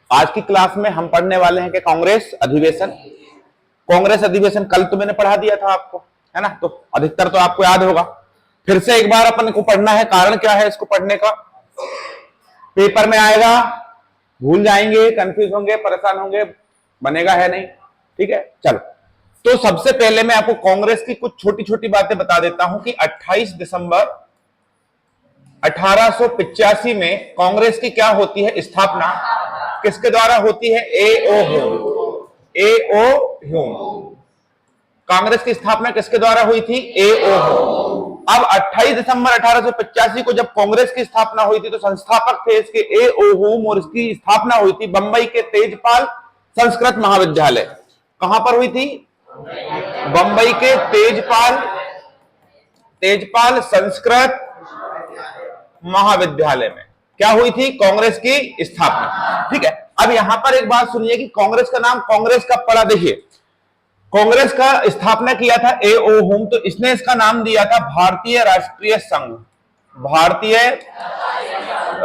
आज की क्लास में हम पढ़ने वाले हैं कि कांग्रेस अधिवेशन। कांग्रेस अधिवेशन कल तो मैंने पढ़ा दिया था आपको, है ना, तो अधिकतर तो आपको याद होगा। फिर से एक बार अपन को पढ़ना है। कारण क्या है इसको पढ़ने का? पेपर में आएगा, भूल जाएंगे, कंफ्यूज होंगे, परेशान होंगे, बनेगा है नहीं। ठीक है, चलो। तो सबसे पहले मैं आपको कांग्रेस की कुछ छोटी छोटी बातें बता देता हूं कि 28 दिसंबर 1885 में कांग्रेस की क्या होती है स्थापना, किसके द्वारा होती है? A.O.. Hume. A.O.. Hume. Congress की स्थापना किसके द्वारा हुई थी? ए.ओ. ह्यूम। अब 28 दिसंबर 1885 को जब कांग्रेस की स्थापना हुई थी तो संस्थापक थे इसके ए.ओ. ह्यूम और इसकी स्थापना हुई थी बंबई के तेजपाल संस्कृत महाविद्यालय। कहां पर हुई थी? बंबई के तेजपाल संस्कृत महाविद्यालय में क्या हुई थी? कांग्रेस की स्थापना। ठीक है, अब यहां पर एक बात सुनिए कि कांग्रेस का नाम कांग्रेस कब पड़ा। देखिए, कांग्रेस का स्थापना किया था ए.ओ. ह्यूम, तो इसने इसका नाम दिया था भारतीय राष्ट्रीय संघ। भारतीय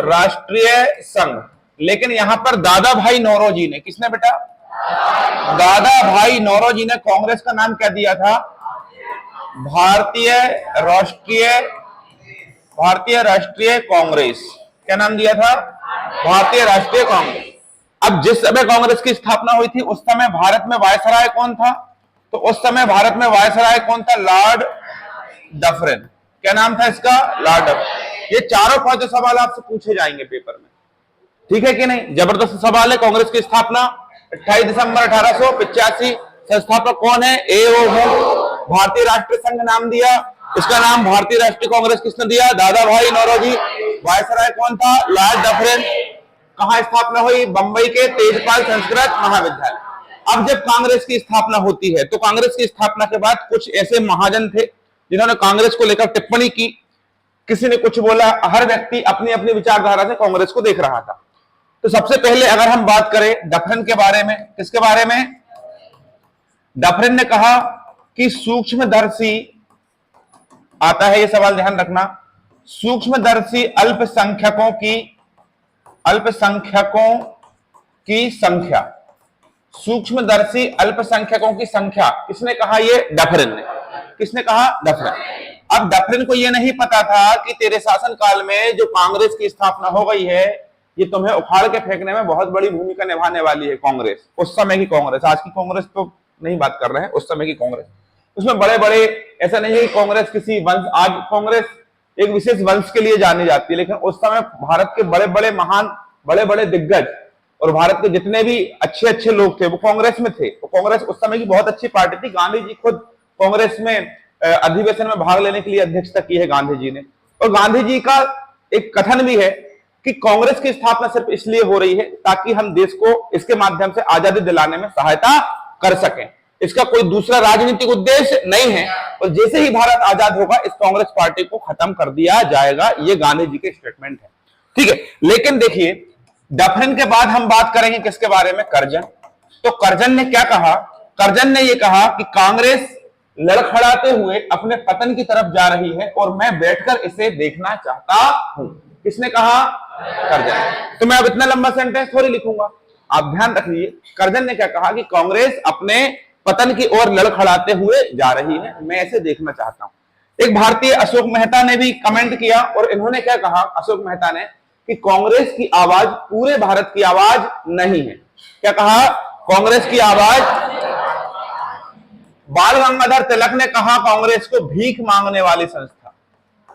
राष्ट्रीय संघ। लेकिन यहां पर दादा भाई नौरोजी ने, किसने बेटा? दादा भाई नौरोजी ने कांग्रेस का नाम क्या दिया था? भारतीय राष्ट्रीय कांग्रेस। क्या नाम दिया था? भारतीय राष्ट्रीय कांग्रेस। अब जिस समय कांग्रेस की स्थापना हुई थी उस समय भारत में वायसराय कौन था? तो उस समय भारत में वायसराय कौन था? Lord Dufferin. क्या नाम था इसका? Lord Dufferin. ये चारों पांचों सवाल आपसे पूछे जाएंगे पेपर में, ठीक है कि नहीं? जबरदस्त सवाल है। कांग्रेस की स्थापना 28 दिसंबर 1885। संस्थापक कौन है? ए.ओ. ह्यूम। भारतीय राष्ट्रीय संघ नाम दिया, इसका नाम भारतीय राष्ट्रीय कांग्रेस किसने दिया? दादा भाई नौरोजी। वायसराय कौन था? Lord Dufferin. कहां स्थापना हुई? बंबई के तेजपाल संस्कृत महाविद्यालय। अब जब कांग्रेस की स्थापना होती है तो कांग्रेस की स्थापना के बाद कुछ ऐसे महाजन थे जिन्होंने कांग्रेस को लेकर टिप्पणी की। किसी ने कुछ बोला, हर व्यक्ति अपनी अपनी विचारधारा से कांग्रेस को देख रहा था। तो सबसे पहले अगर हम बात करें डफरिन के बारे में, किसके बारे में? डफरिन ने कहा कि सूक्ष्मदर्शी, आता है ये सवाल ध्यान रखना, सूक्ष्मदर्शी अल्पसंख्यकों की संख्या, सूक्ष्मदर्शी अल्पसंख्यकों की संख्या किसने कहा? ये डफरिन ने। किसने कहा? डफरिन। अब डफरिन को यह नहीं पता था कि तेरे शासन काल में जो कांग्रेस की स्थापना हो गई है ये तुम्हें उखाड़ के फेंकने में बहुत बड़ी भूमिका निभाने वाली है। कांग्रेस, उस समय की कांग्रेस, आज की कांग्रेस तो नहीं बात कर रहे हैं, उस समय की कांग्रेस। उसमें बड़े बड़े, ऐसा नहीं है कि कांग्रेस किसी वंश, आज कांग्रेस एक विशेष वंश के लिए जानी जाती है, लेकिन उस समय भारत के बड़े बड़े महान, बड़े बड़े दिग्गज और भारत के जितने भी अच्छे अच्छे लोग थे वो कांग्रेस में थे। वो कांग्रेस उस समय की बहुत अच्छी पार्टी थी। गांधी जी खुद कांग्रेस में अधिवेशन में भाग लेने के लिए अध्यक्षता की है गांधी जी ने। और गांधी जी का एक कथन भी है कि कांग्रेस की स्थापना सिर्फ इसलिए हो रही है ताकि हम देश को इसके माध्यम से आजादी दिलाने में सहायता कर सकें। इसका कोई दूसरा राजनीतिक उद्देश्य नहीं है। और जैसे ही भारत आजाद होगा इस कांग्रेस पार्टी को खत्म कर दिया जाएगा, ये गांधी जी के स्टेटमेंट है। ठीक है, लेकिन देखिए डफरिन के बाद हम बात करेंगे किसके बारे में? कर्जन। तो कर्जन ने क्या कहा? कर्जन ने यह कहा कि कांग्रेस लड़खड़ाते हुए अपने पतन की तरफ जा रही है और मैं बैठकर इसे देखना चाहता हूं। किसने कहा? कर्जन। तो मैं अब इतना लंबा सेंटेंस थोड़ी लिखूंगा, आप ध्यान रखिए। कर्जन ने क्या कहा कि कांग्रेस अपने पतन की ओर लड़खड़ाते हुए जा रही है, मैं इसे देखना चाहता हूं। एक भारतीय अशोक मेहता ने भी कमेंट किया और इन्होंने क्या कहा? अशोक मेहता ने कि कांग्रेस की आवाज पूरे भारत की आवाज नहीं है। क्या कहा? कांग्रेस की आवाज। बाल गंगाधर तिलक ने कहा कांग्रेस को भीख मांगने वाली संस्था।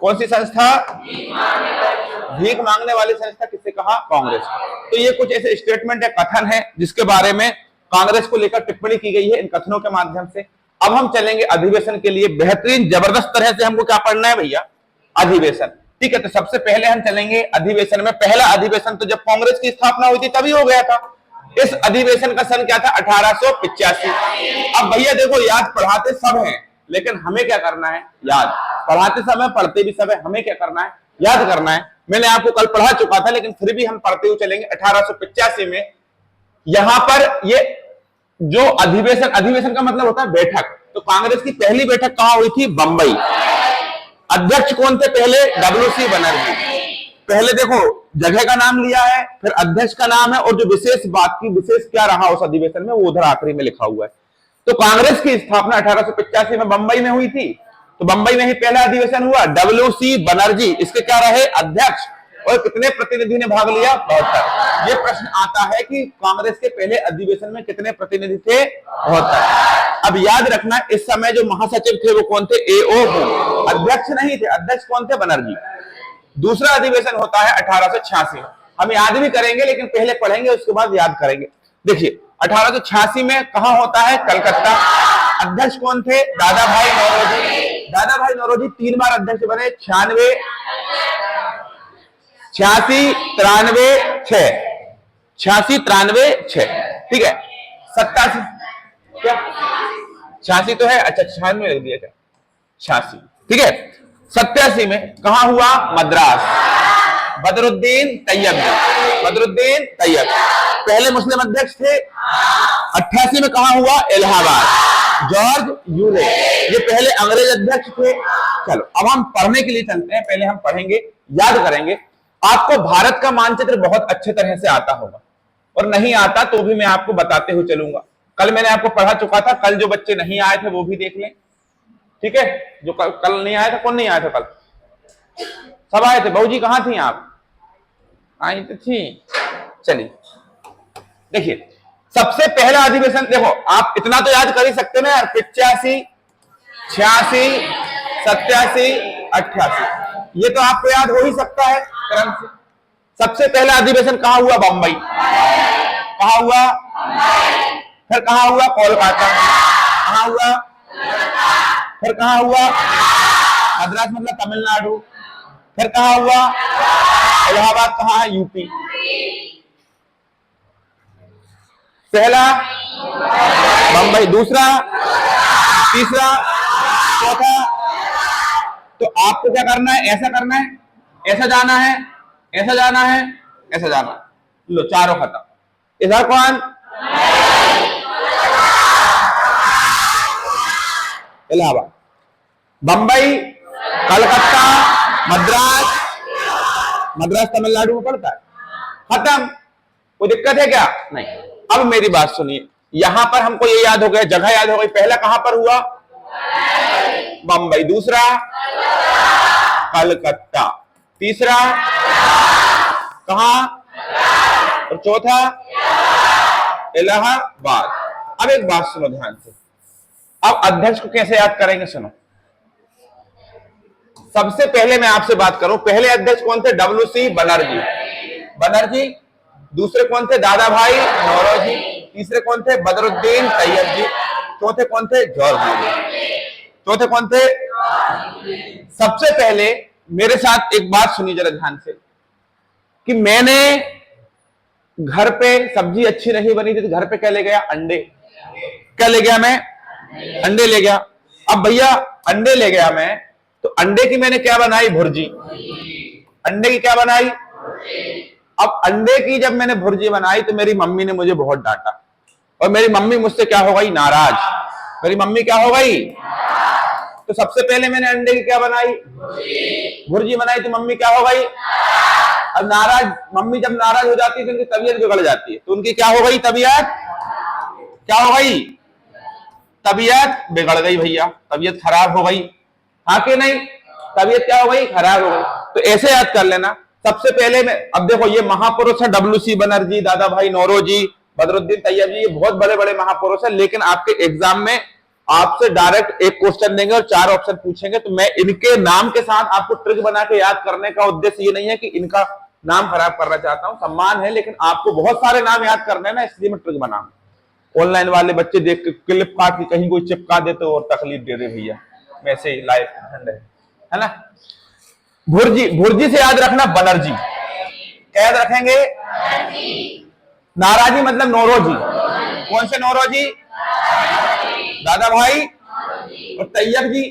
कौन सी संस्था? भीख मांगने वाली संस्था। किसे कहा? कांग्रेस। तो ये कुछ ऐसे स्टेटमेंट है, कथन है जिसके बारे में कांग्रेस को लेकर टिप्पणी की गई है इन कथनों के माध्यम से। अब हम चलेंगे अधिवेशन के लिए। बेहतरीन जबरदस्त तरह से हमको क्या पढ़ना है भैया? अधिवेशन। ठीक है, तो सबसे पहले हम चलेंगे अधिवेशन में। पहला अधिवेशन तो जब कांग्रेस की स्थापना हुई थी तभी हो गया था। इस अधिवेशन का सन क्या था? 1885। अब भैया देखो, याद पढ़ाते सब हैं लेकिन हमें क्या करना है? याद। पढ़ाते समय, पढ़ते भी सब है, हमें क्या करना है? याद करना है। मैंने आपको कल पढ़ा चुका था लेकिन फिर भी हम पढ़ते हुए चलेंगे। 1885 में यहां पर ये जो अधिवेशन का मतलब होता है बैठक। तो कांग्रेस की पहली बैठक कहां हुई थी? बंबई। अध्यक्ष कौन थे पहले? डब्ल्यू.सी. बनर्जी। पहले देखो जगह का नाम लिया है, फिर अध्यक्ष का नाम है, और जो विशेष बात की विशेष क्या रहा उस अधिवेशन में वो उधर आखिरी में लिखा हुआ है। तो कांग्रेस की स्थापना 1885 में बंबई में हुई थी, तो बंबई में ही पहला अधिवेशन हुआ। WC बनर्जी इसके क्या रहे? अध्यक्ष। और कितने प्रतिनिधि ने भाग लिया? 72। ये प्रश्न आता है कि कांग्रेस के पहले अधिवेशन में कितने प्रतिनिधि थे? 72। अब याद रखना इस समय जो महासचिव थे वो कौन थे? AO। अध्यक्ष नहीं थे। अध्यक्ष कौन थे? बनर्जी। दूसरा अधिवेशन होता है 1886 में। हम याद भी करेंगे लेकिन पहले पढ़ेंगे उसके बाद याद करेंगे। देखिए 1886 में कहां होता है? कलकत्ता। अध्यक्ष कौन थे? दादा भाई नौरोजी। दादा भाई नौरोजी 3 बार अध्यक्ष बने, 96, 86, 93, 6। 86, 93, 6। ठीक है। 87 क्या? 86 तो है। अच्छा 96 लिख दिया क्या? 86। ठीक है। 87 में कहां हुआ? मद्रास। बदरुद्दीन तैयब। बदरुद्दीन तैयब पहले मुस्लिम अध्यक्ष थे। 88 में कहां हुआ? इलाहाबाद। जॉर्ज यूले ये पहले अंग्रेज अध्यक्ष थे। चलो अब हम पढ़ने के लिए चलते हैं। पहले हम पढ़ेंगे, याद करेंगे। आपको भारत का मानचित्र बहुत अच्छे तरह से आता होगा, और नहीं आता तो भी मैं आपको बताते हुए चलूंगा। कल मैंने आपको पढ़ा चुका था। कल जो बच्चे नहीं आए थे वो भी देख लें। ठीक है। जो कल नहीं आया था, कौन नहीं आया था कल? सब आए थे। बहू जी कहां थी आप? आई तो थी। चलिए देखिए सबसे पहला अधिवेशन देखो, आप इतना तो याद कर ही सकते हो ना यार। 85, 86, 87, 88 ये तो आपको याद हो ही सकता है क्रम से। सबसे पहला अधिवेशन कहां हुआ? बंबई। कहां हुआ? फिर कहां हुआ? कोलकाता। कहां हुआ? फिर कहां हुआ? मद्रास मतलब तमिलनाडु। फिर कहां हुआ? इलाहाबाद कहां है? यूपी। पहला बंबई, दूसरा, तीसरा, चौथा। तो आपको क्या करना है? ऐसा करना है, ऐसा जाना है, ऐसा जाना है, ऐसा जाना है। लो चारों खत्म। इधर कौन? इलाहाबाद, बंबई, कलकत्ता, मद्रास। मद्रास तमिलनाडु में पड़ता है। खत्म। कोई दिक्कत है क्या? नहीं। अब मेरी बात सुनिए, यहां पर हमको ये याद हो गया, जगह याद हो गई। पहला कहां पर हुआ? बंबई। दूसरा कलकत्ता। तीसरा कहां? और चौथा इलाहाबाद। अब एक बात सुनो ध्यान से। अब अध्यक्ष को कैसे याद करेंगे? सुनो, सबसे पहले मैं आपसे बात करूं, पहले अध्यक्ष कौन थे? WC बनर्जी। बनर्जी। दूसरे कौन थे? दादा भाई नौरोजी। तीसरे कौन थे? बदरुद्दीन तैयब जी। चौथे कौन थे? George Yule. चौथे कौन थे? सबसे पहले मेरे साथ एक बात सुनिए जरा ध्यान से, कि मैंने घर पे सब्जी अच्छी नहीं बनी थी तो घर पे क्या ले गया? अंडे। क्या ले गया? मैं अंडे ले गया। अब भैया अंडे ले गया मैं, तो अंडे की मैंने क्या बनाई? भुर्जी। अंडे की क्या बनाई? अब अंडे की जब मैंने भुर्जी बनाई तो मेरी मम्मी ने मुझे बहुत डांटा, और मेरी मम्मी मुझसे क्या हो गई? नाराज। मेरी मम्मी क्या हो गई? तो सबसे पहले मैंने अंडे की क्या बनाई? भुर्जी बनाई, तो मम्मी क्या हो गई? अब नाराज मम्मी जब नाराज हो जाती है तो उनकी तबीयत बिगड़ जाती है। तो उनकी क्या हो गई? तबीयत क्या हो गई? तबीयत बिगड़ गई भैया, तबीयत खराब हो गई। हाँ कि नहीं? तबीयत क्या हो गई? खराब हो गई। तो ऐसे याद कर लेना। सबसे पहले में, अब देखो ये महापुरुष है WC बनर्जी, दादा भाई नौरोजी, बदरुद्दीन तैयब जी, ये बहुत बड़े बड़े महापुरुष है। लेकिन आपके एग्जाम में आपसे डायरेक्ट एक क्वेश्चन देंगे और 4 ऑप्शन पूछेंगे। तो मैं इनके नाम के साथ आपको ट्रिक बना के याद करने का उद्देश्य ये नहीं है कि इनका नाम खराब करना चाहता हूं, सम्मान है, लेकिन आपको बहुत सारे नाम याद करने ना, इसलिए मैं ट्रिक बना। ऑनलाइन वाले बच्चे देख के क्लिप काट के कहीं कोई चिपका देते और तकलीफ दे दे भैया, वैसे ही लाइफ है ना। भुर्जी, भुर्जी से याद रखना बनर्जी। क्या याद रखेंगे? नाराजी मतलब नौरोजी। कौन से नौरोजी? दादा भाई और तैयब जी।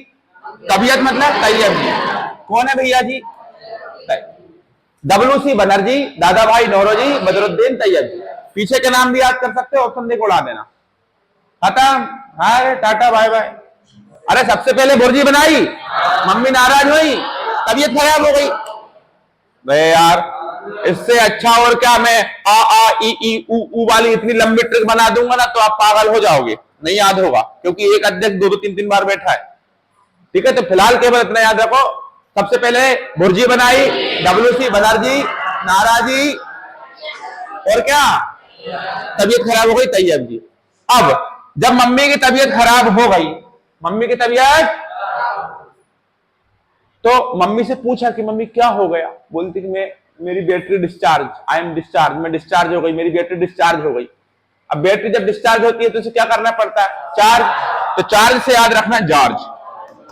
तबीयत मतलब तैयब जी। कौन है भैया जी? WC बनर्जी, दादा भाई नौरोजी, बदरुद्दीन तैयब जी। पीछे के नाम भी याद कर सकते हो, ऑप्शन देखो उड़ा देना। खत्म। हाय टाटा बाय बाय। अरे सबसे पहले भुर्जी बनाई, मम्मी नाराज हुई, तबीयत खराब हो गई, भाई यार इससे अच्छा और क्या, मैं आ ई ऊ वाली इतनी लंबी ट्रिक बना दूंगा ना तो आप पागल हो जाओगे, नहीं याद होगा, क्योंकि एक अध्यक्ष दो दो तीन तीन बार बैठा है। ठीक है, तो फिलहाल केवल इतना याद रखो, सबसे पहले भुर्जी बनाई, WC बनर्जी, नाराजी, और क्या, तबीयत खराब हो गई तैयब जी। अब जब मम्मी की तबीयत खराब हो गई, मम्मी की तबीयत, तो मम्मी से पूछा कि मम्मी क्या हो गया, बोलती कि मेरी battery discharge, I am discharge, मैं डिस्चार्ज हो गई, मेरी बैटरी डिस्चार्ज हो गई। अब बैटरी जब डिस्चार्ज होती है तो उसे क्या करना पड़ता है, चार्ज। तो चार्ज से याद रखना जॉर्ज।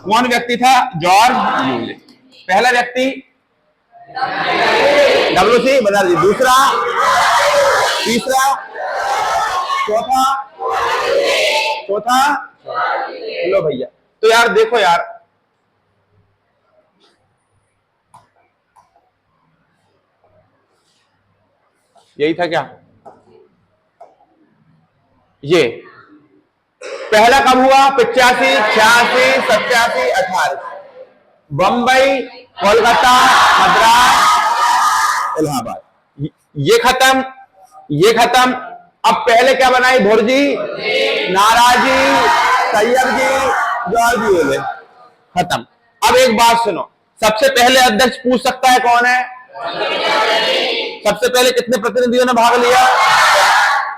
कौन व्यक्ति था, जॉर्ज यूले। पहला व्यक्ति WC बनर्जी, दूसरा, तीसरा, चौथा, लो भैया। तो यार देखो यार, यही था क्या, ये पहला कब हुआ, 85, 86, 87, 88, बंबई, कोलकाता, मद्रास, इलाहाबाद। ये खत्म, ये खत्म। अब पहले क्या बनाई, भुर्जी, नाराजी, तैयब जी, जॉर्ज यूले, खत्म। अब एक बात सुनो, सबसे पहले अध्यक्ष पूछ सकता है कौन है, सबसे पहले कितने प्रतिनिधियों ने भाग लिया।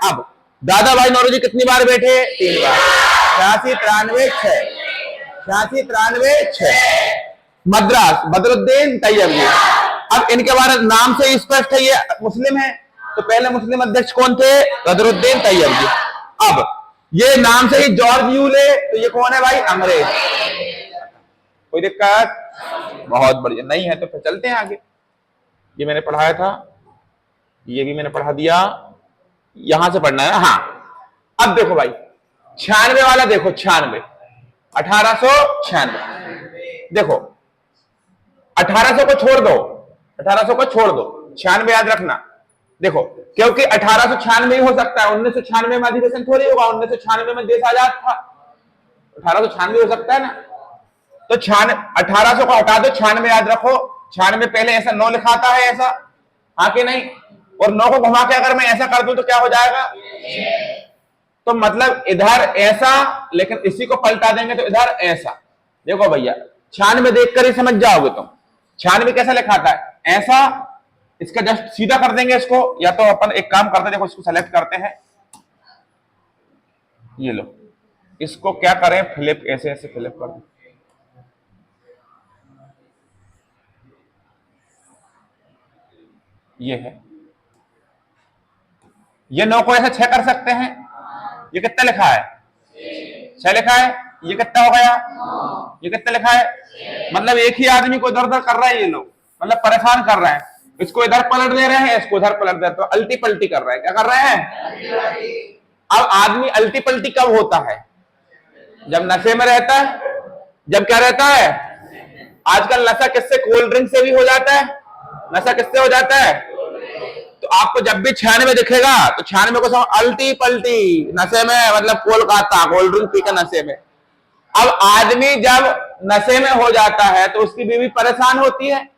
अब दादा भाई नौरोजी कितनी बार बैठे, 3 बार, 86, 93, 6, 86, 93, 6। मद्रास, बदरुद्दीन तैयब जी। अब इनके बारे में नाम से स्पष्ट है ये मुस्लिम है, तो पहले मुस्लिम अध्यक्ष कौन थे, बदरुद्दीन तैयब जी। अब ये नाम से ही जॉर्ज यूले, तो ये कौन है भाई, अंग्रेज। कोई दिक्कत, बहुत बढ़िया, नहीं है तो फिर चलते हैं आगे। ये मैंने पढ़ाया था, ये भी मैंने पढ़ा दिया, यहां से पढ़ना है। हाँ, अब देखो भाई 96 वाला देखो, 96, 1896। देखो 1800 को छोड़ दो, 1800 को छोड़ दो, 96 याद रखना। देखो क्योंकि 1896 ही हो सकता है, 1996 में अधिवेशन थोड़ी होगा, 1996 में देश आजाद था, 1896 हो सकता है ना। तो 1800 को हटा दो, 96 याद रखो। 96 पहले ऐसा 9 लिखाता है, ऐसा, हाँ कि नहीं, और 9 को घुमा के अगर मैं ऐसा कर दूं तो क्या हो जाएगा, तो मतलब इधर ऐसा, लेकिन इसी को पलटा देंगे तो इधर ऐसा। देखो भैया 96 देखकर ही समझ जाओगे तुम, 96 कैसा लिखाता है, ऐसा, इसका जस्ट सीधा कर देंगे इसको, या तो अपन एक काम करते हैं, देखो इसको सेलेक्ट करते हैं, ये लो, इसको क्या करें, फ्लिप, ऐसे ऐसे फ्लिप कर दें, ये है, ये 9 को ऐसे 6 कर सकते हैं। ये कितना लिखा है, 6 लिखा है। ये कितना हो गया, ये कितना लिखा है, मतलब एक ही आदमी को इधर उधर कर रहा है ये लोग, मतलब परेशान कर रहे हैं, इसको इधर पलट दे रहे हैं, इसको उधर पलट दे रहे हैं, तो अल्टी पल्टी कर रहे हैं। क्या कर रहे हैं, अब आदमी अल्टी पल्टी कब होता है, जब नशे में रहता है, जब क्या रहता है, आजकल नशा किससे, कोल्ड ड्रिंक से भी हो जाता है, नशा किससे हो जाता है। तो आपको जब भी 96 दिखेगा तो 96 को समझ अल्टी पल्टी, नशे में, मतलब कोलकाता, कोल्ड ड्रिंक पीकर नशे में। अब आदमी जब नशे में हो जाता है तो उसकी बीवी परेशान होती है,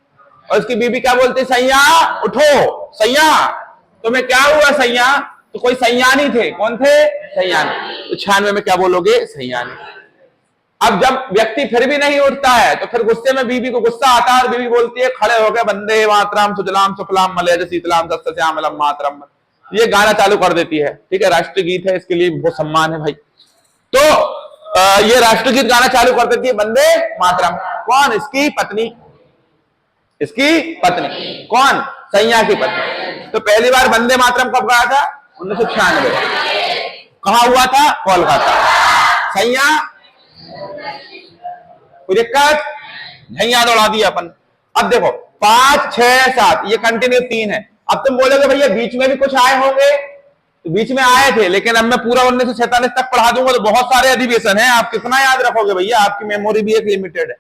और उसकी बीवी क्या बोलती है, सैया उठो, सैया तुम्हें क्या हुआ सैया, तो कोई सैयानी थे, कौन थे, सैयानी। तो 96 में क्या बोलोगे, सैयानी। अब जब व्यक्ति फिर भी नहीं उठता है तो फिर गुस्से में बीवी को गुस्सा आता है, और बीवी बोलती है, खड़े हो गए, वंदे मातरम सुजलाम सुफलाम मलयज शीतलाम सस्यश्यामलम मातरम, ये गाना चालू कर देती है। ठीक है, राष्ट्रीय गीत है, इसके लिए बहुत सम्मान है भाई। तो ये राष्ट्रीय गीत गाना चालू कर देती है, वंदे मातरम। कौन, इसकी पत्नी, इसकी पत्नी, कौन, सैया की पत्नी। तो पहली बार वंदे मातरम कब गाया था, 1996। कहां हुआ था, कोलकाता। सैया, कोई दिक्कत नहीं, याद उड़ा दिया अपन। अब देखो 5, 6, 7, ये कंटिन्यू 3 है। अब तुम बोलोगे भैया बीच में भी कुछ आए होंगे, तो बीच में आए थे, लेकिन अब मैं पूरा 1947 तक पढ़ा दूंगा तो बहुत सारे अधिवेशन है, आप कितना याद रखोगे भैया, आपकी मेमोरी भी एक लिमिटेड है।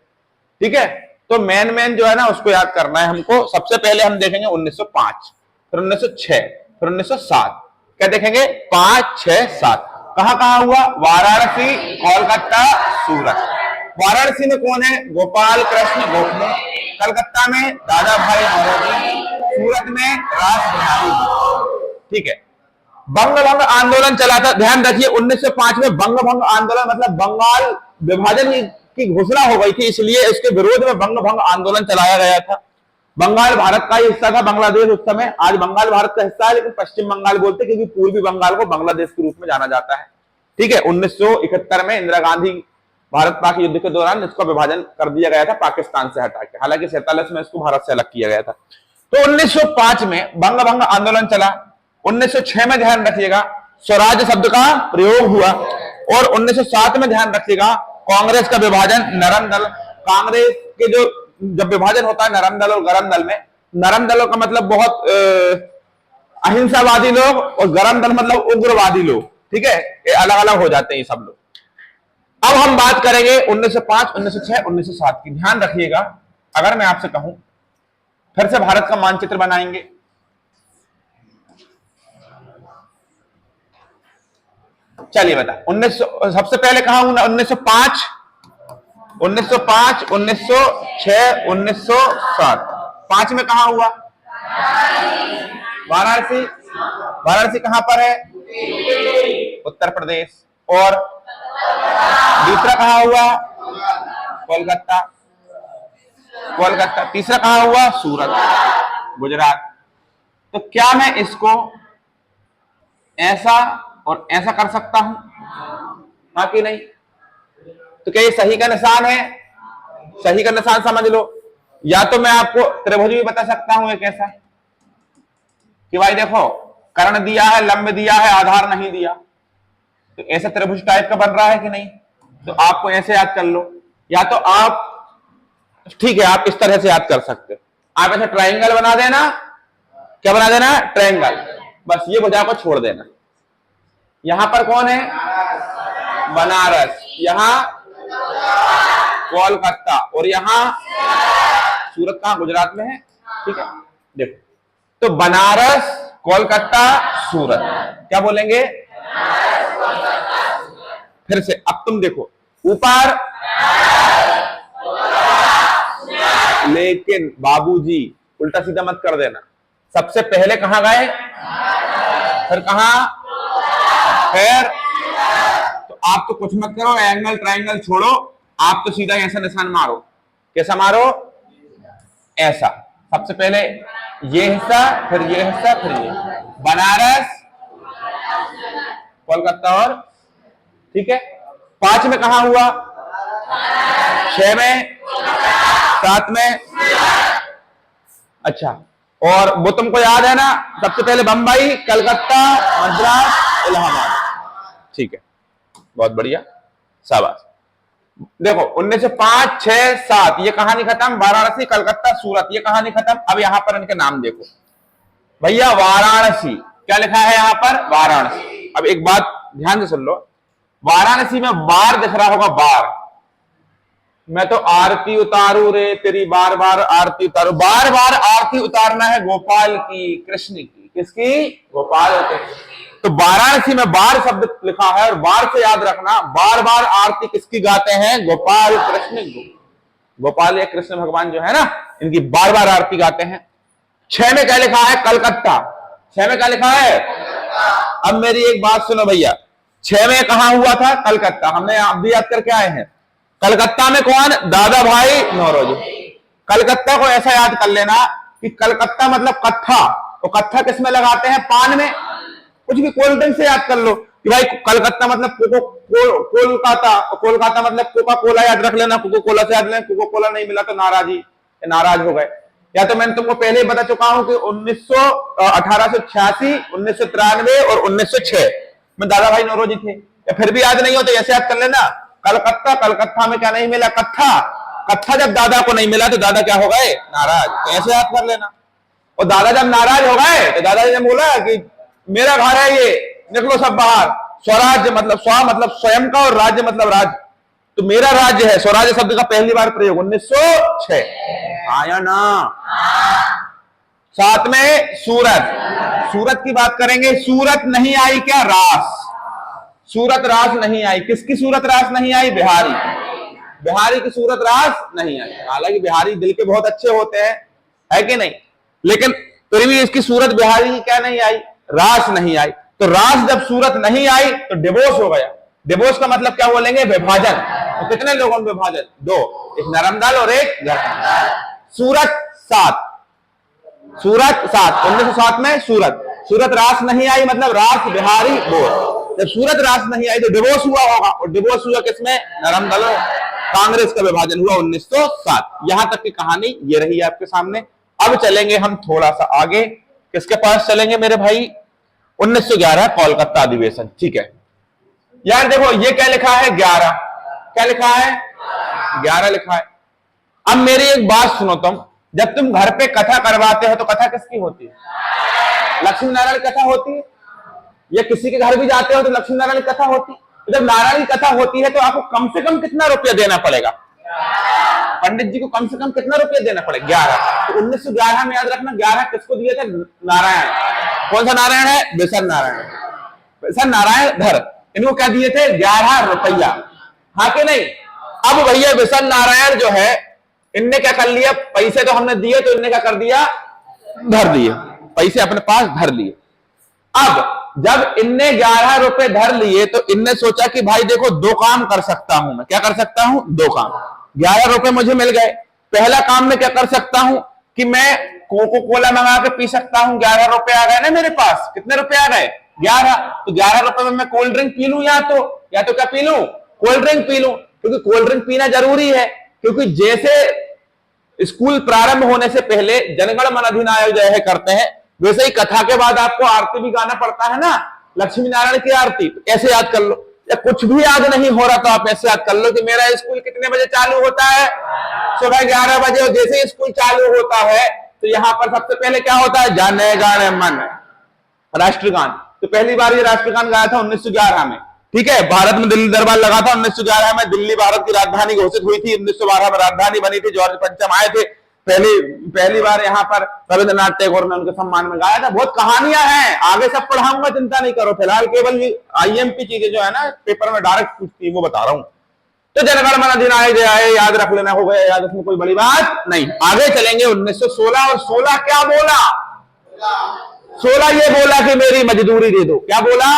ठीक है, तो मेन जो है ना उसको याद करना है हमको। सबसे पहले हम देखेंगे 1905, फिर 1906, फिर 1907। क्या देखेंगे, 5, 6, 7। कहां कहां हुआ, वाराणसी, कोलकाता, सूरत। वाराणसी में कौन है, गोपाल कृष्ण गोखले। कलकत्ता में दादा भाई नौरोजी, सूरत में रास बिहारी। ठीक है, बंग भंग आंदोलन चला था। ध्यान रखिए 1905 में बंग भंग आंदोलन मतलब बंगाल विभाजन की घोषणा हो गई थी, इसलिए इसके विरोध में बंग भंग आंदोलन चलाया गया था। बंगाल भारत का ही हिस्सा था, बांग्लादेश उस समय, आज बंगाल भारत का हिस्सा है लेकिन पश्चिम बंगाल बोलते क्योंकि पूर्वी बंगाल को बांग्लादेश के रूप में जाना जाता है। ठीक है, 1971 में इंदिरा गांधी भारत पाक युद्ध के दौरान इसका विभाजन कर दिया गया था पाकिस्तान से हटा के, हालांकि 47 में इसको भारत से अलग किया गया था। तो 1905 में बंग भंग आंदोलन चला। 1906 में ध्यान रखिएगा स्वराज शब्द का प्रयोग हुआ, और 1907 में ध्यान रखिएगा कांग्रेस का विभाजन नरम दल, कांग्रेस के जो जब विभाजन होता है नरम दल और गरम दल में, नरम दलों का मतलब बहुत अहिंसावादी लोग और गरम दल मतलब उग्रवादी लोग। ठीक है, ये अलग अलग हो जाते हैं ये सब लोग। अब हम बात करेंगे 1905, 1906, 1907 की। ध्यान रखिएगा, अगर मैं आपसे कहूं फिर से भारत का मानचित्र बनाएंगे, चलिए बता। 1900 सबसे पहले कहा हूं 1905, 1905, 1906, 1907। 5 में कहा हुआ वाराणसी। वाराणसी कहां पर है? उत्तर प्रदेश। और दूसरा कहां हुआ? कोलकाता। कोलकाता। तीसरा कहां हुआ? सूरत, गुजरात। तो क्या मैं इसको ऐसा और ऐसा कर सकता हूं? हाँ कि नहीं? तो क्या ये सही का निशान है? सही का निशान समझ लो। या तो मैं आपको त्रिभुज भी बता सकता हूं एक ऐसा कि भाई देखो कर्ण दिया है, लंब दिया है, आधार नहीं दिया, तो ऐसा त्रिभुज टाइप का बन रहा है कि नहीं? तो आपको ऐसे याद कर लो, या तो आप ठीक है आप इस तरह से याद कर सकते हो, आप ऐसा ट्राइंगल बना देना। क्या बना देना? ट्राइंगल। बस ये भुजा को छोड़ देना। यहां पर कौन है? बनारस, यहां कोलकाता, और यहां सूरत कहां? गुजरात में है। ठीक है, देखो तो बनारस, कोलकाता, सूरत। क्या बोलेंगे? फिर से। अब तुम देखो ऊपर, लेकिन बाबूजी उल्टा सीधा मत कर देना। सबसे पहले कहां गए? फिर कहां? फिर तो आप तो कुछ मत करो, एंगल ट्राइंगल छोड़ो, आप तो सीधा ऐसा निशान मारो। कैसा मारो? ऐसा। सबसे पहले ये हिस्सा, फिर ये हिस्सा, फिर ये। बनारस, कोलकाता और ठीक है। 5 में कहां हुआ? 6 में, 7 में। अच्छा, और वो तुमको याद है ना, सबसे पहले बंबई, कलकत्ता, मद्रास, इलाहाबाद। ठीक है, बहुत बढ़िया, शाबाश। देखो 1905, 6, 7 ये कहानी खत्म। वाराणसी, कलकत्ता, सूरत ये कहानी खत्म। अब यहां पर इनके नाम देखो भैया। वाराणसी क्या लिखा है यहां पर? वाराणसी। अब एक बात ध्यान से सुन लो, वाराणसी में बार दिख रहा होगा, बार। मैं तो आरती उतारू रे तेरी, बार बार आरती उतारू। बार बार आरती उतारना है गोपाल की, कृष्ण की। किसकी? गोपाल की। तो वाराणसी में बार शब्द लिखा है, और बार से याद रखना बार बार आरती किसकी गाते हैं? गोपाल कृष्ण। गोपाल या कृष्ण भगवान जो है ना, इनकी बार बार आरती गाते हैं। 6 में क्या लिखा है? कलकत्ता। 6 में क्या लिखा है? अब मेरी एक बात सुनो भैया, 6 में कहां हुआ था? कलकत्ता। हमने अब भी याद करके आए हैं। कलकत्ता में कौन? दादा भाई नौरोजी। कलकत्ता को ऐसा याद कर लेना कि कलकत्ता मतलब कत्था, और कत्था किसमें लगाते हैं? पान में। कुछ भी कोल्ड ड्रिंक से याद कर लो कि भाई कलकत्ता मतलब कोलकाता, कोलकाता मतलब कोका कोला याद रख लेना, कोको कोला से याद लेना। कोको कोला नहीं मिला तो नाराजी, नाराज हो गए। या तो मैंने तुमको पहले ही बता चुका हूं कि 1886, 1993 और 1906 में दादा भाई नौरोजी थे। या फिर भी याद नहीं हो तो ऐसे याद कर लेना, कलकत्ता, कलकत्ता में क्या नहीं मिला? कत्था। कत्था जब दादा को नहीं मिला तो दादा क्या हो गए? नाराज। तो ऐसे याद कर लेना। और दादा जब नाराज हो गए तो दादाजी ने बोला कि मेरा घर है ये, निकलो सब बाहर। स्वराज्य मतलब स्व मतलब स्वयं का, और राज्य मतलब राज। तो मेरा राज्य है। स्वराज्य शब्द का पहली बार प्रयोग 1906 आया ना। 7 में सूरत। सूरत की बात करेंगे। सूरत नहीं आई क्या? रास। सूरत रास नहीं आई। किसकी सूरत रास नहीं आई? बिहारी। बिहारी की सूरत रास नहीं आई। हालांकि बिहारी दिल के बहुत अच्छे होते हैं, है कि नहीं, लेकिन फिर भी इसकी सूरत बिहारी की क्या नहीं आई, रास नहीं आई। तो रास जब सूरत नहीं आई तो डिवोर्स हो गया। डिवोर्स का मतलब क्या बोलेंगे, विभाजन। तो कितने लोगों में विभाजन, दो, एक नरम दल और एक गर्म दल। सूरत 7, सूरत 7, 1907 में सूरत रास नहीं आई, मतलब रास बिहारी बोल। जब सूरत रास नहीं आई तो डिवोर्स हुआ होगा, और डिवोर्स हुआ किसमें, नरम दलों, कांग्रेस का विभाजन हुआ 1907। यहां तक की कहानी ये रही आपके सामने। अब चलेंगे हम थोड़ा सा आगे, किसके पास चलेंगे मेरे भाई, 1911 कोलकाता अधिवेशन। ठीक है यार, देखो ये क्या लिखा है, 11, क्या लिखा है, 11 लिखा है। अब मेरी एक बात सुनो, तुम जब तुम घर पे कथा करवाते हो तो कथा किसकी होती है, लक्ष्मी नारायण कथा होती है। या किसी के घर भी जाते हो तो लक्ष्मी नारायण कथा होती है। तो जब नारायण की कथा होती है तो आपको कम से कम कितना रुपया देना पड़ेगा, पंडित जी को कम से कम कितना रुपया देना पड़ेगा, 11। तो 1911 में याद रखना, 11 किसको दिए थे, नारायण। कौन सा नारायण है, बेसन नारायण, बेसन नारायण धर, इनको क्या दिए थे, 11 रुपया, हाँ कि नहीं। अब भैया बेसन नारायण जो है, इनने क्या कर लिया, पैसे तो हमने दिए तो इनने क्या कर दिया, धर दिए, पैसे अपने पास धर लिए। अब जब इनने 11 रुपए धर लिए तो इनने सोचा कि भाई देखो, दो काम कर सकता हूं मैं, क्या कर सकता हूं, दो काम। 11 रुपए मुझे मिल गए, पहला काम मैं क्या कर सकता हूं कि मैं कोको कोला मंगा के पी सकता हूं, 11 रुपए आ गए ना मेरे पास, कितने रुपए आ गए, 11। तो 11 रुपए में मैं कोल्ड ड्रिंक पी लूं, या तो क्या पी लूं, कोल्ड ड्रिंक पी लूं, क्योंकि कोल्ड ड्रिंक पीना जरूरी है। क्योंकि जैसे स्कूल प्रारंभ होने से पहले जनगण मन अधिनायक जय करते हैं, वैसे ही कथा के बाद आपको आरती भी गाना पड़ता है ना, लक्ष्मी नारायण की आरती। तो ऐसे याद कर लो, या कुछ भी याद नहीं हो रहा तो आप ऐसे याद कर लो कि मेरा स्कूल कितने बजे चालू होता है, सुबह 11 बजे। और जैसे स्कूल चालू होता है तो यहाँ पर सबसे पहले क्या होता है, जाने गाने मन, राष्ट्रगान। तो पहली बार ये राष्ट्रगान गाया था 1911 में। ठीक है, भारत में दिल्ली दरबार लगा था 1911 में, दिल्ली भारत की राजधानी घोषित हुई थी, 1912 में राजधानी बनी थी, जॉर्ज पंचम आए थे, पहली बार यहाँ पर रविंद्रनाथ टैगोर ने उनके सम्मान में गाया था। बहुत कहानियां हैं, आगे सब पढ़ाऊंगा, चिंता नहीं करो। फिलहाल केवल आईएमपी चीजें जो है ना पेपर में डायरेक्ट पूछती है वो बता रहा हूं। तो जनगण मन अधिनायक जय आए याद रख लेना, हो गया याद, इसमें कोई बड़ी बात नहीं। आगे चलेंगे 1916, और 16 क्या बोला, 16 ये बोला कि मेरी मजदूरी दे दो, क्या बोला,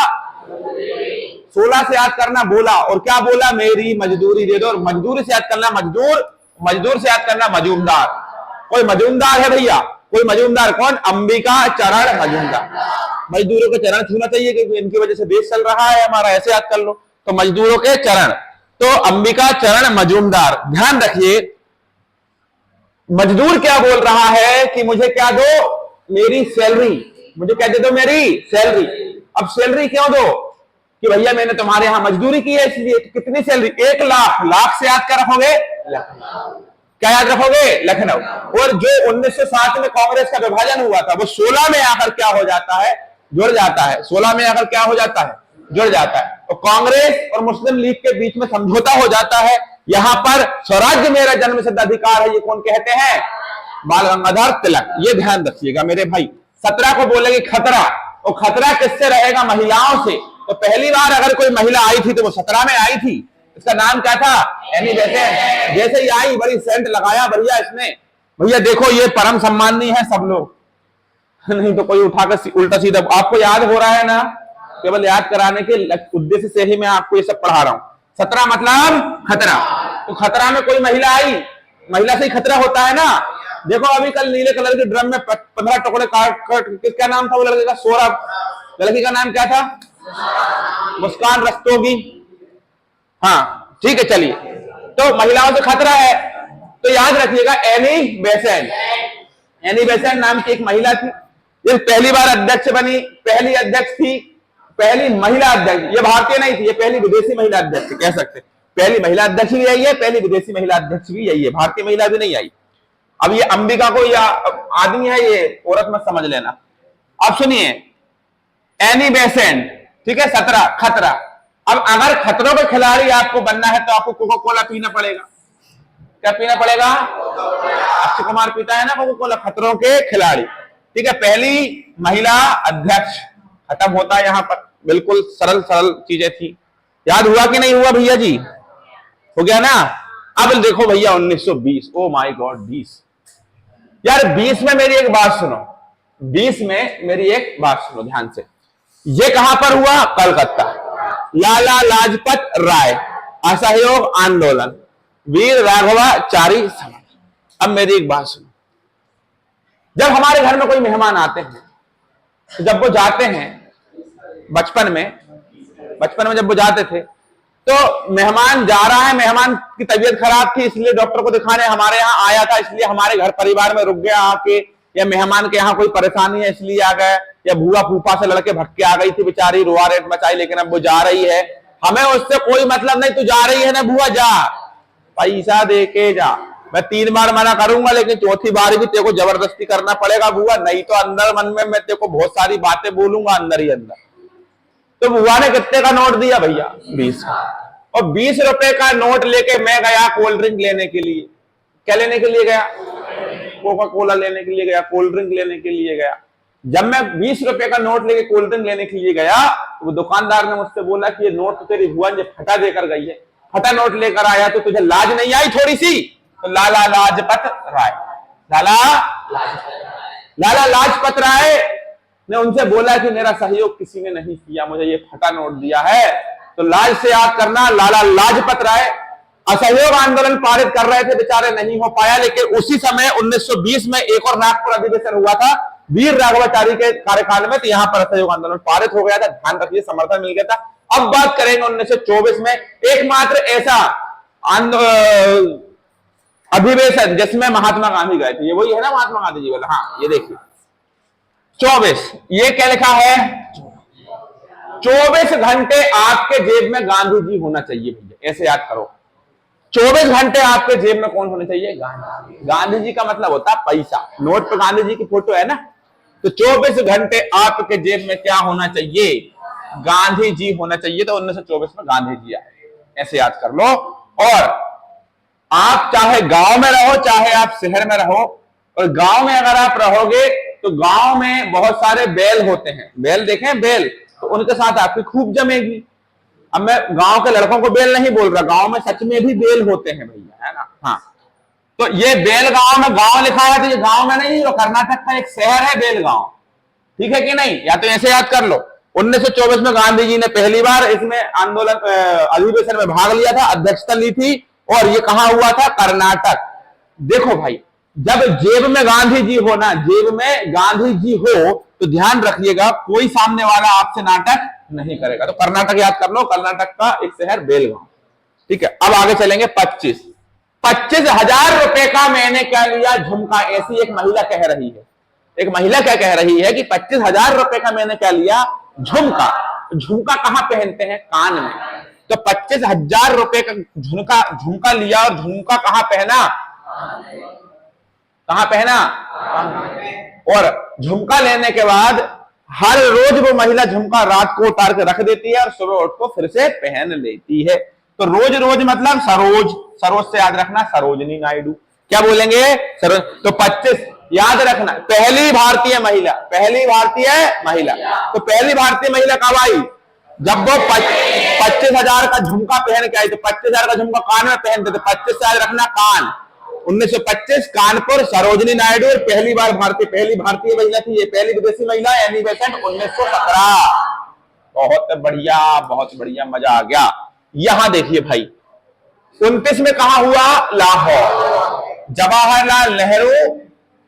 16 से याद करना बोला, और क्या बोला, मेरी मजदूरी दे दो। और मजदूरी से याद करना मजदूर, मजदूर से याद करना मजूमदार। कोई मजूमदार है भैया, कोई मजूमदार, कौन, अंबिका चरण मजूमदार। मजदूरों के चरण छूना चाहिए क्योंकि इनकी वजह से देश चल रहा है हमारा, ऐसे याद कर लो। तो मजदूरों के चरण, तो अंबिका चरण मजूमदार। ध्यान रखिए, मजदूर क्या बोल रहा है कि मुझे क्या दो, मेरी सैलरी, मुझे क्या दे दो, मेरी सैलरी। अब सैलरी क्यों दो, कि भैया मैंने तुम्हारे यहां मजदूरी की है इसलिए। तो कितनी सैलरी, 1 लाख, लाख से याद कर रखोगे, क्या याद रखोगे, लखनऊ। और जो 1907 में कांग्रेस का विभाजन हुआ था वो 16 में आकर क्या हो जाता है, जुड़ जाता है, 16 में आकर क्या हो जाता है, जुड़ जाता है। और कांग्रेस और मुस्लिम लीग के बीच में समझौता हो जाता है। यहां पर स्वराज्य मेरा जन्मसिद्ध अधिकार है, ये कौन कहते हैं, बाल गंगाधर तिलक। ये ध्यान रखिएगा मेरे भाई। 17 को बोलेंगे खतरा, और खतरा किससे रहेगा, महिलाओं से। तो पहली बार अगर कोई महिला आई थी तो वो 17 में आई थी, इसका नाम क्या था, एनी बेसेंट। जैसे ही आई बड़ी सेंट लगाया बढ़िया इसने, भैया देखो ये परम सम्माननीय है सब लोग, नहीं तो कोई उठाकर उल्टा सीधा। आपको याद हो रहा है ना, केवल याद कराने के उद्देश्य से ही मैं आपको ये सब पढ़ा रहा हूं। 17 मतलब खतरा, तो खतरा में कोई महिला आई, महिला से ही खतरा होता है ना। देखो अभी कल नीले कलर के ड्रम में 15 टुकड़े काट, क्या नाम था वो लड़के का, सौरभ। लड़की का नाम क्या था, मुस्कान रस्तोगी, हाँ ठीक है चलिए। तो महिलाओं से खतरा है, तो याद रखिएगा एनी बेसेंट, एनी बेसेंट नाम की एक महिला थी, ये पहली बार अध्यक्ष बनी, पहली अध्यक्ष थी, पहली महिला अध्यक्ष। ये भारतीय नहीं थी, ये पहली विदेशी महिला अध्यक्ष कह सकते, पहली महिला अध्यक्ष भी यही है, पहली विदेशी महिला अध्यक्ष भी यही है, भारतीय महिला भी नहीं आई। अब ये अंबिका को या आदमी है, ये औरत मत समझ लेना। अब सुनिए, एनी बेसेंट, ठीक है, 17 खतरा। अब अगर खतरों के खिलाड़ी आपको बनना है तो आपको कोको कोला पीना पड़ेगा। क्या पीना पड़ेगा, अक्षय कुमार पीता है ना कोको कोला, खतरों के खिलाड़ी। ठीक है, पहली महिला अध्यक्ष, खत्म होता है यहां पर। बिल्कुल सरल सरल चीजें थी, याद हुआ कि नहीं हुआ भैया जी, हो गया ना। अब देखो भैया 1920, ओ माय गॉड 20, यार 20 में मेरी एक बात सुनो, 20 में मेरी एक बात सुनो ध्यान से। ये कहां पर हुआ? कलकत्ता। लाला लाजपत राय असहयोग आंदोलन, वीर राघवाचारी समाज। अब मेरी एक बात सुनो, जब हमारे घर में कोई मेहमान आते हैं, जब वो जाते हैं बचपन में जब वो जाते थे, तो मेहमान जा रहा है, मेहमान की तबीयत खराब थी इसलिए डॉक्टर को दिखाने हमारे यहाँ आया था, इसलिए हमारे घर परिवार में रुक गया आके, या मेहमान के यहाँ कोई परेशानी है इसलिए आ गए, या बुआ फूफा से लड़के भटके आ गई थी बेचारी, रोआ रेट मचाई, लेकिन अब वो जा रही है, हमें उससे कोई मतलब नहीं, तू जा रही है ना बुआ, जा पैसा दे के जा। मैं 3 बार मना करूंगा, लेकिन चौथी बार भी तेरे को जबरदस्ती करना पड़ेगा बुआ, नहीं तो अंदर मन में मैं तेरे को बहुत सारी बातें बोलूंगा अंदर ही अंदर। तो बुआ ने कितने का नोट दिया भैया? 20 का। और 20 रुपए का नोट लेके मैं गया कोल्ड ड्रिंक लेने के लिए। क्या लेने के लिए गया? कोका कोला लेने के लिए गया, कोल्ड ड्रिंक लेने के लिए गया। जब मैं 20 रुपए का नोट लेके कोल्ड ड्रिंक लेने के लिए गया, तो वो दुकानदार ने मुझसे बोला कि ये नोट तो तेरी बुआ ने फटा देकर गई है, फटा नोट लेकर आया तो तुझे लाज नहीं आई थोड़ी सी? तो लाला लाजपत राय, लाला लाजपत राय ने उनसे बोला कि मेरा सहयोग किसी ने नहीं किया, मुझे ये फटा नोट दिया है। तो लाज से याद करना, लाला लाजपत राय असहयोग आंदोलन पारित कर रहे थे, बेचारे नहीं हो पाया, लेकिन उसी समय 1920 में एक और नागपुर अधिवेशन हुआ था वीर राघवाचारी के कार्यकाल में, तो यहां पर असहयोग आंदोलन पारित हो गया था, ध्यान रखिए, समर्थन मिल गया था। अब बात करेंगे 1924 में एकमात्र ऐसा अधिवेशन जिसमें महात्मा गांधी गए थे, ये वही है ना महात्मा गांधी जी वाला? हाँ, ये देखिए 24, ये क्या लिखा है? 24 घंटे आपके जेब में गांधी जी होना चाहिए भैया, ऐसे याद करो। 24 घंटे आपके जेब में कौन होने चाहिए? गांधी। गांधी जी का मतलब होता है पैसा, नोट पे गांधी जी की फोटो है ना, तो 24 घंटे आपके जेब में क्या होना चाहिए? गांधी जी होना चाहिए। तो 1924 में गांधी जी आए, ऐसे याद कर लो। और आप चाहे गांव में रहो चाहे आप शहर में रहो, और गांव में अगर आप रहोगे तो गांव में बहुत सारे बैल होते हैं, बैल देखें बैल, तो उनके साथ आपकी खूब जमेगी। अब मैं गांव के लड़कों को बैल नहीं बोल रहा, गांव में सच में भी बैल होते हैं भैया, है ना? हाँ, तो ये बेलगांव में गांव लिखा है, तो ये गांव में नहीं, वो कर्नाटक का एक शहर है बेलगांव, ठीक है कि नहीं? या तो ऐसे याद कर लो। 1924 में गांधी जी ने पहली बार इसमें आंदोलन अधिवेशन में भाग लिया था, अध्यक्षता ली थी, और ये कहां हुआ था? कर्नाटक। देखो भाई, जब जेब में गांधी जी हो ना, जेब में गांधी जी हो, तो ध्यान रखिएगा कोई सामने वाला आपसे नाटक नहीं करेगा। तो कर्नाटक याद कर लो, कर्नाटक का एक शहर बेलगांव, ठीक है। अब आगे चलेंगे 25,000 रुपए का मैंने क्या लिया? झुमका। ऐसी एक महिला कह रही है, एक महिला क्या कह रही है कि 25,000 रुपए का मैंने क्या लिया? झुमका। झुमका कहां पहनते हैं? कान में। तो 25,000 रुपए का झुमका लिया, और झुमका कहां पहना? कहां पहना? और झुमका लेने के बाद हर रोज वो महिला झुमका रात को उतार के रख देती है और सुबह उठ को फिर से पहन लेती है। तो रोज रोज मतलब सरोज, सरोज से याद रखना सरोजनी नायडू। क्या बोलेंगे? सरोज। तो 25 याद रखना, पहली भारतीय महिला, पहली भारतीय महिला। तो पहली भारतीय महिला कब आई? जब वो 25,000 का झुमका पहन के आई। तो 25,000 का झुमका कान में पहनते थे, 25 से याद रखना कान। 1925 कानपुर सरोजनी नायडू पहली बार पहली भारतीय महिला थी, ये पहली विदेशी महिला। एनिवर्सरी 1917। बहुत बढ़िया, बहुत बढ़िया, मजा आ गया। यहां देखिए भाई 29 में कहां हुआ? लाहौर। जवाहरलाल नेहरू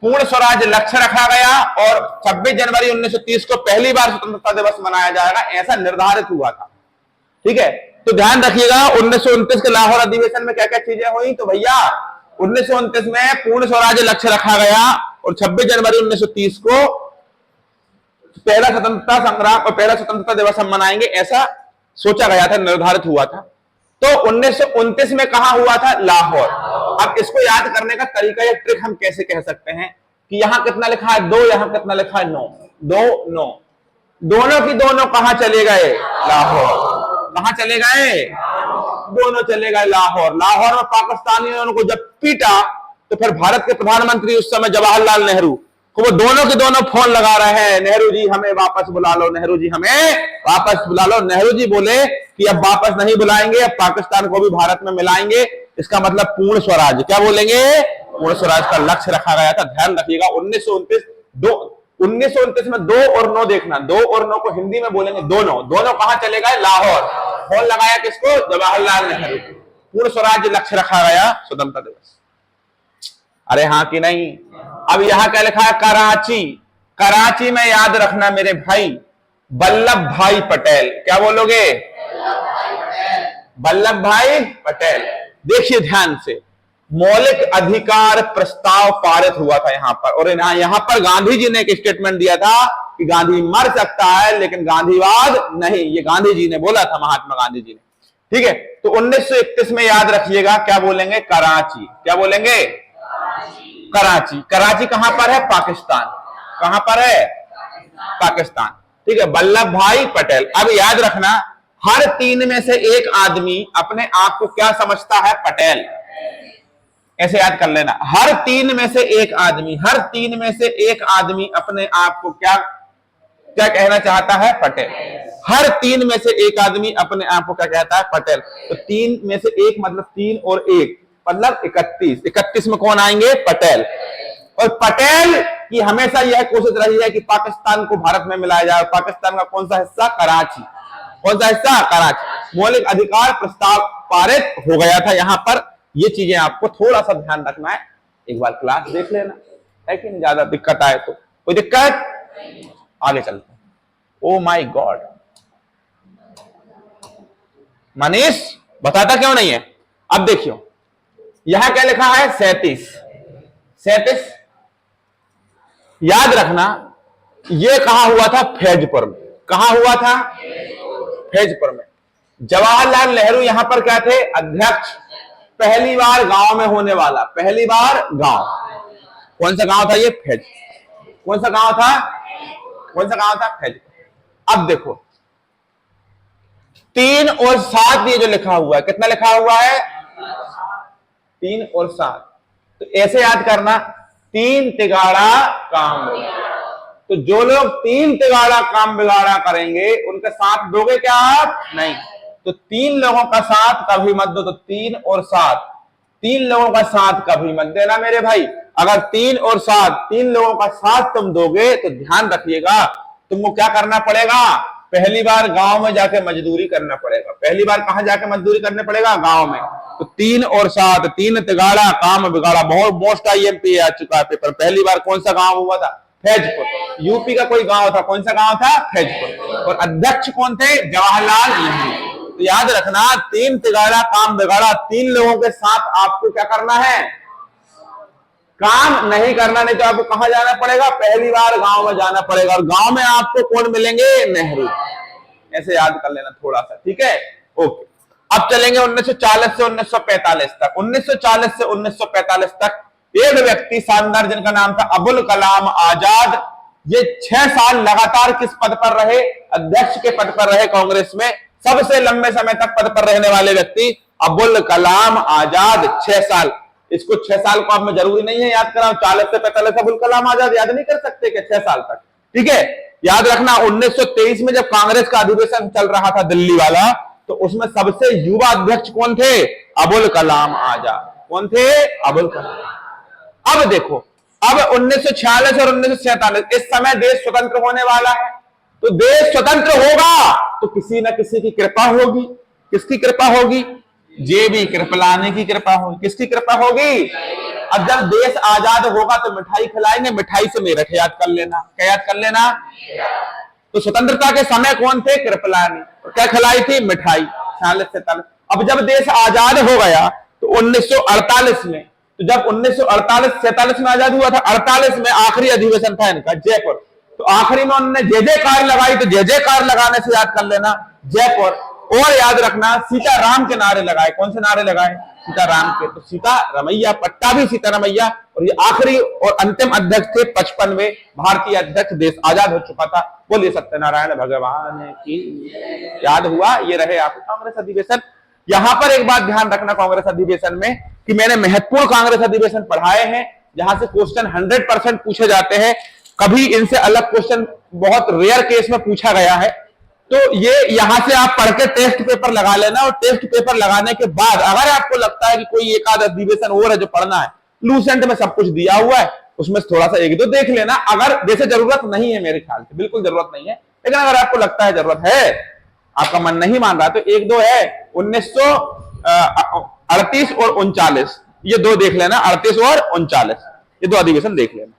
पूर्ण स्वराज लक्ष्य रखा गया, और 26 जनवरी 1930 को पहली बार स्वतंत्रता दिवस मनाया जाएगा, ऐसा निर्धारित हुआ था, ठीक है। तो ध्यान रखिएगा 1929 के लाहौर अधिवेशन में क्या क्या चीजें हुई। तो भैया 1929 में पूर्ण स्वराज लक्ष्य रखा गया, और 26 जनवरी 1930 को पहला स्वतंत्रता संग्राम और पहला स्वतंत्रता दिवस हम मनाएंगे, ऐसा सोचा गया था, निर्धारित हुआ था। तो 1929 में कहां हुआ था? लाहौर। अब इसको याद करने का तरीका या ट्रिक हम कैसे कह सकते हैं कि यहां कितना लिखा है? 2, यहां कितना लिखा है? 9। 2, 9, दोनों की दोनों कहां चले गए? लाहौर। कहां चले गए? दोनों चले गए लाहौर। लाहौर में पाकिस्तानियों ने उनको जब पीटा, तो फिर भारत के प्रधानमंत्री उस समय जवाहरलाल नेहरू को वो दोनों के दोनों फोन लगा रहे हैं, नेहरू जी हमें वापस बुला लो, नेहरू जी हमें वापस बुला लो। नेहरू जी बोले कि अब वापस नहीं बुलाएंगे, अब पाकिस्तान को भी भारत में मिलाएंगे। इसका मतलब पूर्ण स्वराज। क्या बोलेंगे? पूर्ण स्वराज का लक्ष्य रखा गया था। ध्यान रखिएगा 1929 में 2 और 9 देखना, 2 और 9 को हिंदी में बोलेंगे दोनों। दोनों कहां चले गए? लाहौर। कौन लगाया किसको? जवाहरलाल नेहरू। पूर्ण स्वराज लक्ष्य रखा गया स्वतंत्रता दिवस। अरे हाँ कि नहीं? अब यहां क्या लिखा है? कराची। कराची में याद रखना मेरे भाई, वल्लभ भाई पटेल। क्या बोलोगे? वल्लभ भाई पटेल। देखिए ध्यान से, मौलिक अधिकार प्रस्ताव पारित हुआ था यहां पर, और यहां पर गांधी जी ने एक स्टेटमेंट दिया था कि गांधी मर सकता है लेकिन गांधीवाद नहीं। ये गांधी जी ने बोला था, महात्मा गांधी जी ने। ठीक है, तो 1931 में याद रखिएगा क्या बोलेंगे? कराची। क्या बोलेंगे? कराची। कराची कहां पर है? पाकिस्तान। कहां पर है? पाकिस्तान। ठीक है, वल्लभ भाई पटेल। अब याद रखना, हर 3 में से एक आदमी अपने आप को क्या समझता है? पटेल। ऐसे याद कर लेना, हर 3 में से एक आदमी, हर 3 में से एक आदमी अपने आप को क्या क्या कहना चाहता है? पटेल। हर 3 में से एक आदमी अपने आप को क्या कहता है? पटेल। तो 3 में से एक मतलब 3 और 1 मतलब 31। 31 में कौन आएंगे? पटेल। और पटेल की हमेशा यह कोशिश रही है कि पाकिस्तान को भारत में मिलाया जाए। पाकिस्तान का कौन सा हिस्सा? कराची। कौन सा हिस्सा? कराची। मौलिक अधिकार प्रस्ताव पारित हो गया था यहां पर। ये चीजें आपको थोड़ा सा ध्यान रखना है, एक बार क्लास देख लेना है कि नहीं। ज्यादा दिक्कत आए तो कोई दिक्कत? आगे चलते हैं। ओ माय गॉड, मनीष बताता क्यों नहीं है? अब देखियो, यहां क्या लिखा है? 37। याद रखना, यह कहां हुआ था? फैजपुर में। कहां हुआ था? फैजपुर में। जवाहरलाल नेहरू यहां पर क्या थे? अध्यक्ष। पहली बार गांव में होने वाला, पहली बार गांव। कौन सा गांव था ये? फैज। कौन सा गांव था? कौन सा गांव था? फैजपुर। अब देखो 3 और 7 ये जो लिखा हुआ है, कितना लिखा हुआ है? 3 और 7। तो ऐसे याद करना, 3 तिगाड़ा काम बिगाड़ा। तो जो लोग 3 तिगाड़ा काम बिगाड़ा करेंगे उनका साथ दोगे क्या आप? नहीं। तो 3 लोगों का साथ कभी मत दो। तो 3 और 7, 3 लोगों का साथ कभी मत देना मेरे भाई। अगर 3 और 7, 3 लोगों का साथ तुम दोगे तो ध्यान रखिएगा, तुमको क्या करना पड़ेगा? पहली बार गांव में जाके मजदूरी करना पड़ेगा। पहली बार कहां जाके मजदूरी करने पड़ेगा? गांव में। तो 3 और 7, 3 तिगाड़ा काम बिगाड़ा, बहुत मोस्ट IMP आ चुका है पेपर। पहली बार कौन सा गांव हुआ था? फैजपुर। यूपी का कोई गांव था, कौन सा गांव था? फैजपुर। और अध्यक्ष कौन थे? जवाहरलाल नेहरू। तो याद रखना, 3 तिगाड़ा काम बिगाड़ा, 3 लोगों के साथ आपको क्या करना है? काम नहीं करना, नहीं तो आपको कहां जाना पड़ेगा? पहली बार गांव में जाना पड़ेगा। और गांव में आपको कौन मिलेंगे? नेहरू। ऐसे याद कर लेना थोड़ा सा, ठीक है? ओके, अब चलेंगे 1940 से 1945 तक। 1940 से 1945 तक एक व्यक्ति शानदार जिनका नाम था अबुल कलाम आजाद। ये 6 साल लगातार किस पद पर रहे? अध्यक्ष के पद पर रहे कांग्रेस में। सबसे लंबे समय तक पद पर रहने वाले व्यक्ति अबुल कलाम आजाद, 6 साल। इसको 6 साल को आप में जरूरी नहीं है याद कराओ, 40 से 45 अबुल कलाम आजाद याद नहीं कर सकते क्या? 6 साल तक, ठीक है? याद रखना 1923 में जब कांग्रेस का अधिवेशन चल रहा था दिल्ली वाला, तो उसमें सबसे युवा अध्यक्ष कौन थे? अबुल कलाम आजाद। कौन थे? अबुल कलाम। अब देखो, अब 1946 और 1947 इस समय देश स्वतंत्र होने वाला है। तो देश स्वतंत्र होगा तो किसी ना किसी की कृपा होगी। किसकी कृपा होगी? जेबी कृपलानी की कृपा होगी। किसकी कृपा होगी? अब जब देश आजाद होगा तो मिठाई खिलाएंगे, मिठाई से मेरठ याद कर लेना। क्या याद कर लेना? तो स्वतंत्रता के समय कौन थे? कृपलानी। क्या खिलाई थी? मिठाई। 46 से 47। अब जब देश आजाद हो गया तो 1948 में, तो जब 1948-47 में आजाद हुआ था, 48 में आखिरी अधिवेशन था इनका जयपुर। तो आखिरी में उन्होंने जय जयकार लगाई। तो जय जयकार लगाने से याद कर लेना जयपुर। और याद रखना सीताराम के नारे लगाए। कौन से नारे लगाए? सीताराम के। तो सीता रमैया, पट्टा भी सीता रमैया। और ये आखिरी और अंतिम अध्यक्ष थे, 55वें भारतीय अध्यक्ष। देश आजाद हो चुका था। बोलिए सत्यनारायण भगवान की। याद हुआ? ये रहे आपको कांग्रेस अधिवेशन। यहां पर एक बात ध्यान रखना कांग्रेस अधिवेशन में, कि मैंने महत्वपूर्ण कांग्रेस अधिवेशन पढ़ाए हैं जहां से क्वेश्चन 100% पूछे जाते हैं। कभी इनसे अलग क्वेश्चन बहुत रेयर केस में पूछा गया है। तो ये यहां से आप पढ़ के टेस्ट पेपर लगा लेना, और टेस्ट पेपर लगाने के बाद अगर आपको लगता है कि कोई एक आध अधिवेशन और है जो पढ़ना है, लूसेंट में सब कुछ दिया हुआ है, उसमें थोड़ा सा एक दो देख लेना। अगर जैसे जरूरत नहीं है, मेरे ख्याल से बिल्कुल जरूरत नहीं है, लेकिन अगर आपको लगता है जरूरत है, आपका मन नहीं मान रहा, तो एक दो है 1938 और 39, ये दो देख लेना, 38 और 39, ये दो अधिवेशन देख लेना।